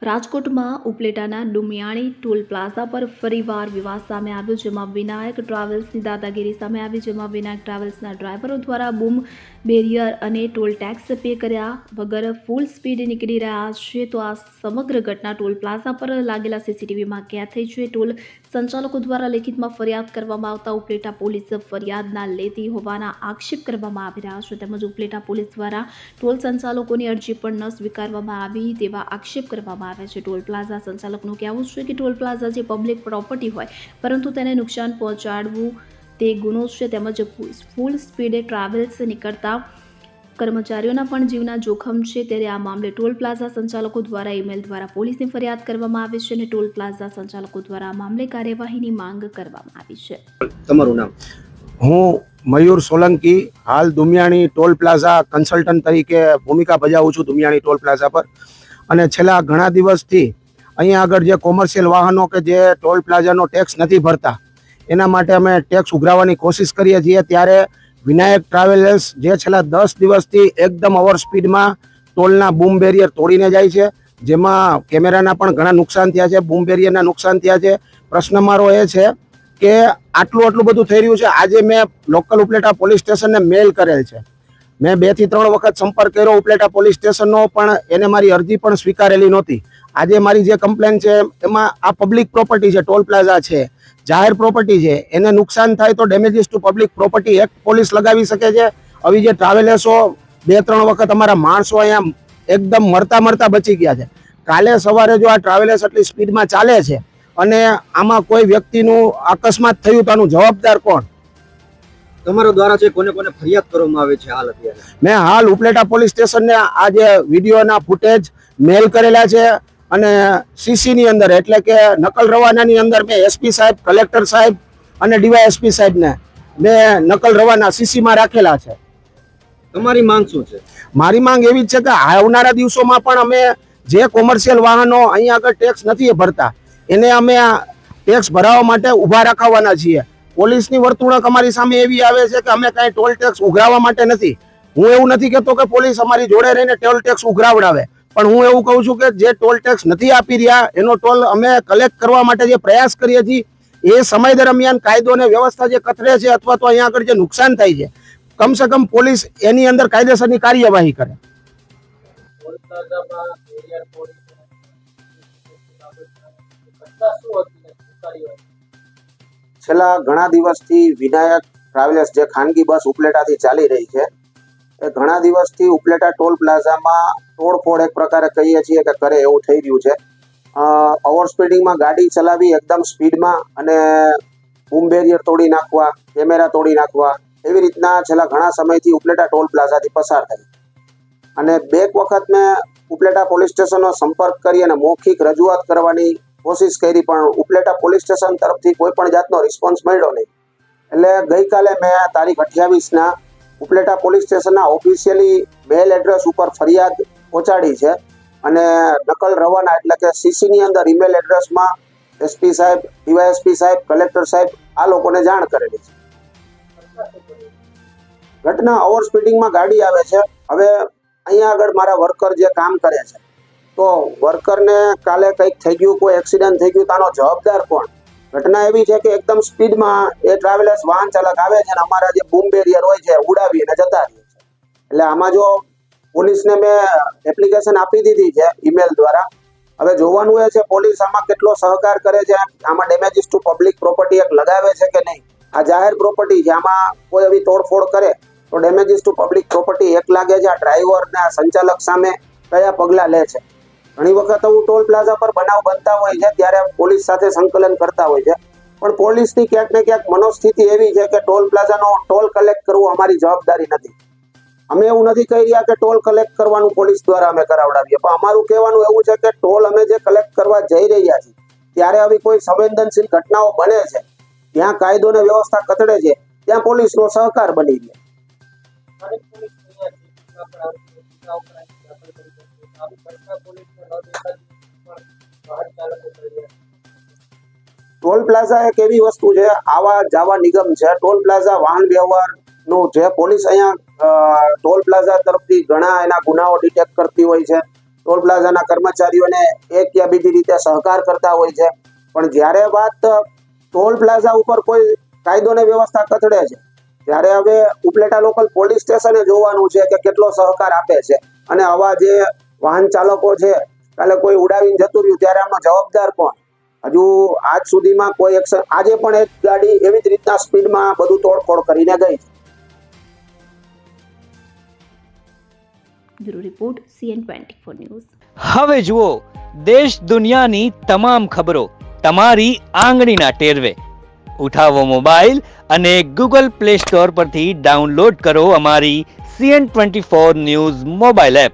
રાજકોટમાં ઉપલેટાના Dumiyani toll plaza પર ફરીવાર વિવાદ સામે આવ્યો, જેમાં વિનાયક ટ્રાવેલ્સની દાદાગીરી સામે આવી, જેમાં વિનાયક ટ્રાવેલ્સના ડ્રાઈવરો દ્વારા બૂમ બેરિયર અને ટોલ ટેક્સ પે કર્યા વગર ફૂલ સ્પીડે નીકળી રહ્યા છે. તો આ સમગ્ર ઘટના ટોલ પ્લાઝા પર લાગેલા સીસીટીવીમાં કેદ થઈ છે. ટોલ સંચાલકો દ્વારા લેખિતમાં ફરિયાદ કરવામાં આવતા ઉપલેટા પોલીસ ફરિયાદ ના લેતી હોવાના આક્ષેપ કરવામાં આવી રહ્યા છે. તેમજ ઉપલેટા પોલીસ દ્વારા ટોલ સંચાલકોની અરજી પણ ન સ્વીકારવામાં આવી તેવા આક્ષેપ કરવામાં આવે છે. ટોલ પ્લાઝા સંચાલકનું કહેવું છે કે ટોલ પ્લાઝા જે પબ્લિક પ્રોપર્ટી હોય પરંતુ તેને નુકસાન પહોંચાડવું તે ગુનો છે. તેમજ ફૂલ સ્પીડે ટ્રાવેલ્સ નીકળતા કર્મચારીઓના પણ જીવના જોખમ છે. ત્યારે આ મામલે ટોલ પ્લાઝા સંચાલકો દ્વારા ઈમેલ દ્વારા પોલીસની ફરિયાદ કરવામાં આવી છે અને ટોલ પ્લાઝા સંચાલકો દ્વારા આ મામલે કાર્યવાહીની માંગ કરવામાં આવી છે. તમારું નામ? હું મયુર સોલંકી હાલ દુમિયાણી ટોલ પ્લાઝા કન્સલ્ટન્ટ તરીકે ભૂમિકા ભજાવું છું દુમિયાણી ટોલ પ્લાઝા પર. અને છેલ્લા ઘણા દિવસથી અહીંયા આગળ જે કોમર્શિયલ વાહનો કે જે ટોલ પ્લાઝાનો ટેક્સ નથી ભરતા એના માટે અમે ટેક્સ ઉઘરાવવાની કોશિશ કરીએ છીએ. ત્યારે વિનાયક ટ્રાવેલર્સ જે છેલ્લા 10 દિવસથી એકદમ ઓવર સ્પીડમાં ટોલના બૂમ બેરિયર તોડીને જાય છે, જેમાં કેમેરાના પણ ઘણા નુકસાન થયા છે, બૂમ બેરિયરના નુકસાન થયા છે. પ્રશ્ન મારો એ છે કે આટલું બધું થઈ રહ્યું છે. આજે મેં લોકલ ઉપલેટા પોલીસ સ્ટેશનને મેલ કરેલ છે. મેં 2 થી 3 વખત સંપર્ક કર્યો ઉપલેટા પોલીસ સ્ટેશનનો, પણ એને મારી અરજી પણ સ્વીકારેલી નહોતી. આજે મારી જે કમ્પ્લેન છે એમાં આ પબ્લિક પ્રોપર્ટી છે, ટોલ પ્લાઝા છે, જાહેર પ્રોપર્ટી છે, એને નુકસાન થાય તો damages to public property act police લગાવી શકે છે. આવી જે ટ્રાવેલર્સો 2-3 વખત અમારા માણસો અહીંયા એકદમ મરતા બચી ગયા છે. કાલે સવારે જો આ ટ્રાવેલર્સ આટલી સ્પીડમાં ચાલે છે અને આમાં કોઈ વ્યક્તિનું અકસ્માત થયું તો આનું જવાબદાર કોણ? તમારા દ્વારા છે કોને ફરિયાદ કરવામાં આવે છે હાલ અત્યારે? મેં હાલ ઉપલેટા પોલીસ સ્ટેશનને આ જે વિડીયોના ફૂટેજ મેલ કરેલા છે અને સીસીની અંદર એટલે કે નકલ રવાનાની અંદર મેં એસપી સાહેબ, કલેક્ટર સાહેબ અને ડીવાયએસપી સાહેબને મેં નકલ રવાના સીસીમાં રાખેલા છે. તમારી માંગ શું છે? મારી માંગ એવી જ છે કે આવનારા દિવસોમાં પણ અમે જે કોમર્શિયલ વાહનો અહીંયા આગળ ટેક્સ નથી ભરતા એને અમે ટેક્સ ભરાવવા માટે ઊભા રાખવાના છીએ. પોલીસની વર્તણૂક અમારી સામે એવી આવે છે કે અમે કાંઈ ટોલ ટેક્સ ઉઘરાવવા માટે નથી. હું એવું નથી કહેતો કે પોલીસ અમારી જોડે રહીને ટોલ ટેક્સ ઉઘરાવડાવે, પણ હું એવું કહું છું કે જે ટોલ ટેક્સ નથી આપી રહ્યા એનો ટોલ અમે કલેક્ટ કરવા માટે જે પ્રયાસ કરીએ છીએ એ સમય દરમિયાન કાયદો અને વ્યવસ્થા જે કથળે છે અથવા તો અહીંયા આગળ જે નુકસાન થાય છે, કમસે કમ પોલીસ એની અંદર કાયદેસરની કાર્યવાહી કરે. છેલ્લા ઘણા દિવસથી વિનાયક ટ્રાવેલર્સ જે ખાનગી બસ ઉપલેટાથી ચાલી રહી છે એ ઘણા દિવસથી ઉપલેટા ટોલ પ્લાઝામાં તોડફોડ એક પ્રકારે કહીએ છીએ કે કરે એવું થઈ રહ્યું છે. ઓવર સ્પીડિંગમાં ગાડી ચલાવી એકદમ સ્પીડમાં અને બૂમ બેરિયર તોડી નાખવા, કેમેરા તોડી નાખવા, એવી રીતના છેલ્લા ઘણા સમયથી ઉપલેટા ટોલ પ્લાઝાથી પસાર થઈ. અને 2 વખત મેં ઉપલેટા પોલીસ સ્ટેશનનો સંપર્ક કરી અને મૌખિક રજૂઆત કરવાની કોશિશ કરી, પણ ઉપલેટા પોલીસ સ્ટેશન તરફથી કોઈ પણ જાતનો રિસ્પોન્સ મળ્યો નહીં. એટલે ગઈકાલે મેં તારીખ 28ના ઉપલેટા પોલીસ સ્ટેશનના ઓફિશિયલી મેલ એડ્રેસ ઉપર ફરિયાદ પહોંચાડી છે અને નકલ રવાના એટલે કે સીસીની અંદર ઈમેલ એડ્રેસમાં એસપી સાહેબ, ડીવાયએસપી સાહેબ, કલેક્ટર સાહેબ આ લોકોને જાણ કરેલી છે. ઘટના ઓવર સ્પીડિંગમાં ગાડી આવે છે. હવે અહીંયા આગળ મારા વર્કર જે કામ કરે છે તો વર્કરને કાલે કંઈક થઈ ગયું, કોઈ એક્સિડન્ટ થઈ ગયું, તાનો જવાબદાર કોણ? ઘટના એવી છે કે એકદમ સ્પીડમાં એ ટ્રાવેલર્સ વાહન ચાલક આવે છે અને અમારા જે બૂમ બેરિયર હોય છે ઉડાવીને જતા રહે છે. એટલે આમાં જો પોલીસને મેં એપ્લિકેશન આપી દીધી છે ઈમેલ દ્વારા. હવે જોવાનું એ છે પોલીસ આમાં કેટલો સહકાર કરે છે, આમાં ડેમેજીસ ટુ પબ્લિક પ્રોપર્ટી એક લગાવે છે કે નહીં. આ જાહેર પ્રોપર્ટી છે, આમાં કોઈ એવી તોડફોડ કરે તો ડેમેજીસ ટુ પબ્લિક પ્રોપર્ટી એક લાગે છે. આ ડ્રાઈવર ને આ સંચાલક સામે કયા પગલાં લે છે? ઘણી વખત હું ટોલ પ્લાઝા પર બનાવ બનતા હોય છે ત્યારે પોલીસ સાથે સંકલન કરતા હોય છે, પણ પોલીસની ક્યાંક ને ક્યાંક મનોસ્થિતિ એવી છે કે ટોલ પ્લાઝાનો ટોલ કલેક્ટ કરવું અમારી જવાબદારી નથી. અમે એવું નથી કહી રહ્યા કે ટોલ કલેક્ટ કરવાનું પોલીસ દ્વારા અમે કરાવડાવીએ, પણ અમારું કહેવાનું એવું છે કે ટોલ અમે જે કલેક્ટ કરવા જઈ રહ્યા છીએ ત્યારે આવી કોઈ સંવેદનશીલ ઘટનાઓ બને છે, ત્યાં કાયદો ને વ્યવસ્થા કથળે છે, ત્યાં પોલીસનો સહકાર બની રહે. ટોલ પ્લાઝા એક એવી વસ્તુ છે, આવા જાવા નિગમ છે. ટોલ પ્લાઝા વાહન વ્યવહારનું જે પોલીસ અહીંયા ટોલ પ્લાઝા તરફથી ઘણા એના ગુનાઓ ડિટેક્ટ કરતી હોય છે. ટોલ પ્લાઝાના કર્મચારીઓને એક યા બીજી રીતે સહકાર કરતા હોય છે, પણ જ્યારે વાત ટોલ પ્લાઝા ઉપર કોઈ કાયદો ને વ્યવસ્થા કથળે છે ત્યારે હવે ઉપલેટા લોકલ પોલીસ સ્ટેશને જોવાનું છે કે કેટલો સહકાર આપે છે, અને આવા જે વાહન ચાલકો છે કાલે કોઈ ઉડાવીને જતું રહ્યું ત્યારે આનો જવાબદાર કોણ? હજુ આજ સુધીમાં કોઈ એક્શન, આજે પણ એક ગાડી એવી જ રીતના સ્પીડમાં બધું તોડફોડ કરીને ગઈ છે. Bureau report CN24 news. હવે જુઓ દેશ દુનિયાની તમામ ખબરો તમારી આંગળીના ટેરવે. ઉઠાવો મોબાઈલ અને Google Play Store પરથી ડાઉનલોડ કરો અમારી CN24 ન્યૂઝ મોબાઈલ એપ.